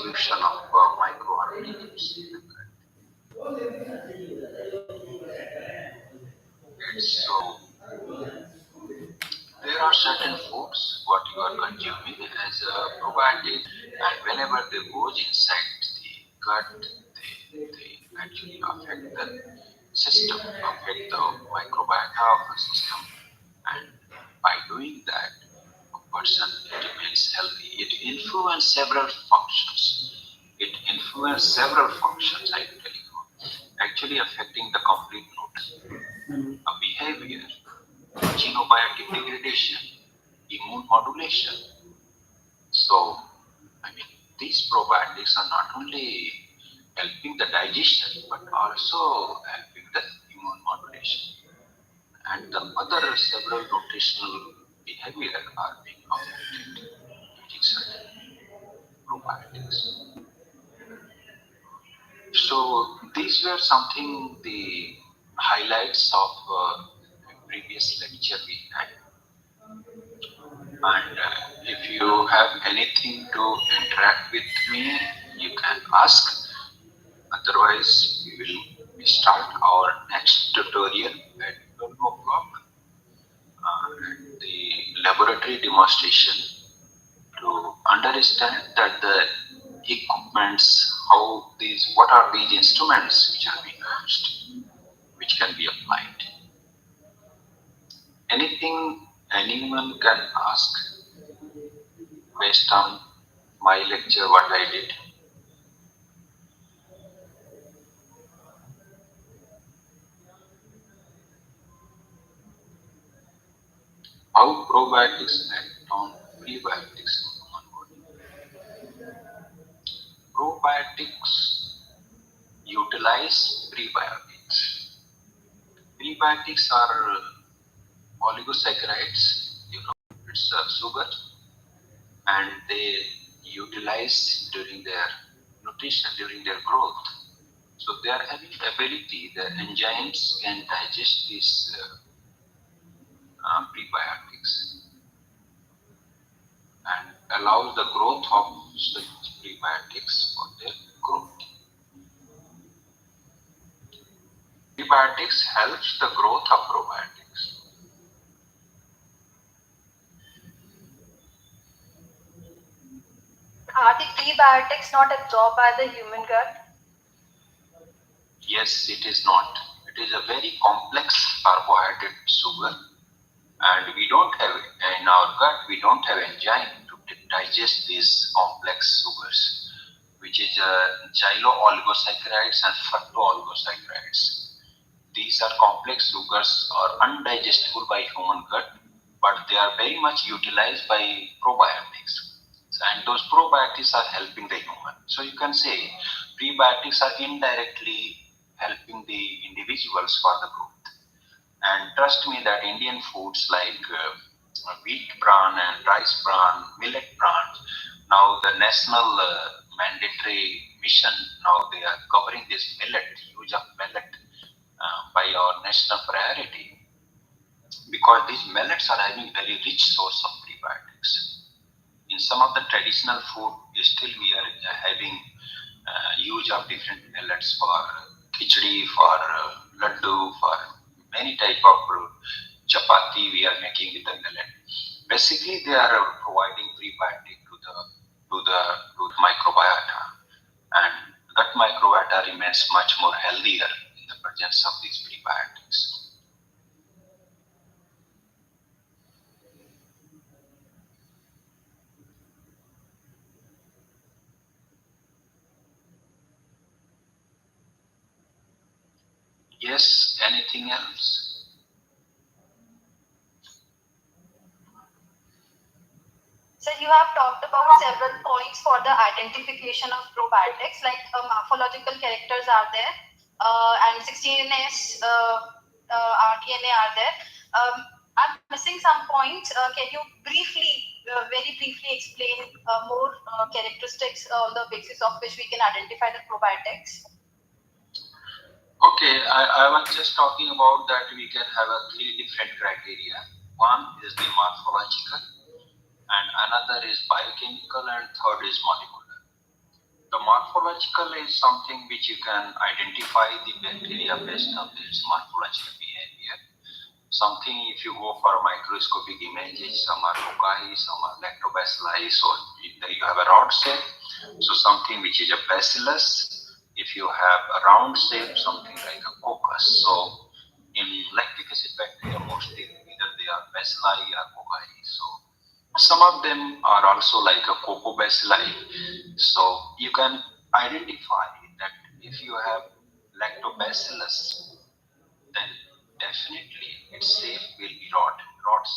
distribution of microorganisms in the gut. So there are certain foods what you are consuming as a probiotic, and whenever they go inside the gut, they actually affect the system, affect the microbiota of the system, and by doing that, a person remains healthy. It influences several functions. I tell you, actually affecting the complete nutrition, a behavior, xenobiotic degradation, immune modulation. So, I mean, these probiotics are not only helping the digestion but also helping the immune modulation. And the other several nutritional behavior are being affected using certain probiotics. So these were something the highlights of previous lecture we had. And if you have anything to interact with me, you can ask. Otherwise, we will start our next tutorial at 12 o'clock. And the laboratory demonstration to understand that the equipments, what are these instruments which are being used, which can be applied. Anything anyone can ask based on my lecture, what I did. How probiotics act on prebiotics in human body. Probiotics utilize prebiotics. Prebiotics are oligosaccharides, it's a sugar, and they utilize during their nutrition, during their growth. So they are having ability, the enzymes can digest these prebiotics and allows the growth of such prebiotics for their growth. Prebiotics helps the growth of probiotics. Are the prebiotics not absorbed by the human gut? Yes, it is not. It is a very complex carbohydrate sugar, and we don't have, in our gut, we don't have enzyme to digest these complex sugars, which is xylo-oligosaccharides and fructo-oligosaccharides. These are complex sugars are undigestible by human gut, but they are very much utilized by probiotics. And those probiotics are helping the human. So you can say prebiotics are indirectly helping the individuals for the growth. And trust me that Indian foods like wheat bran and rice bran, millet bran, now the national mandatory mission, now they are covering this millet, use of millet by our national priority, because these millets are having very rich source of prebiotics. In some of the traditional food, still we are having use of different millets for khichdi, for laddu, for many type of chapati we are making with the millet. Basically, they are providing prebiotic to the microbiota, and gut microbiota remains much more healthier in the presence of these prebiotics. Yes, anything else? So you have talked about several points for the identification of probiotics, like morphological characters are there, and 16S RDNA are there. I'm missing some points. Can you very briefly explain more characteristics on the basis of which we can identify the probiotics? Okay, I was just talking about that we can have three different criteria. One is the morphological, and another is biochemical, and third is molecular. Morphological is something which you can identify the bacteria based on its morphological behavior. Something if you go for microscopic images, some are cocci, some are lactobacilli, so you have a rod shape. So something which is a bacillus. If you have a round shape, something like a coccus. So in lactic acid bacteria, mostly either they are bacilli or cocci. So some of them are also like a cocobacilli. So you can identify that if you have lactobacillus, then definitely its shape will be rods.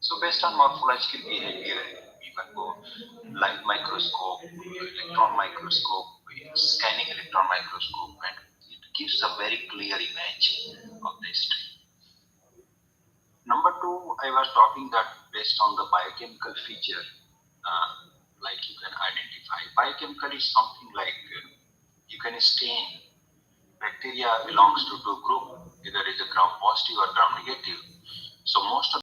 So based on morphological behavior, you can go light microscope, electron microscope, scanning electron microscope, and it gives a very clear image of the strain. Number two, I was talking that based on the biochemical feature, uh, like you can identify. Biochemical is something like you can stain. Bacteria belongs to two group, either is a gram positive or gram negative. So most of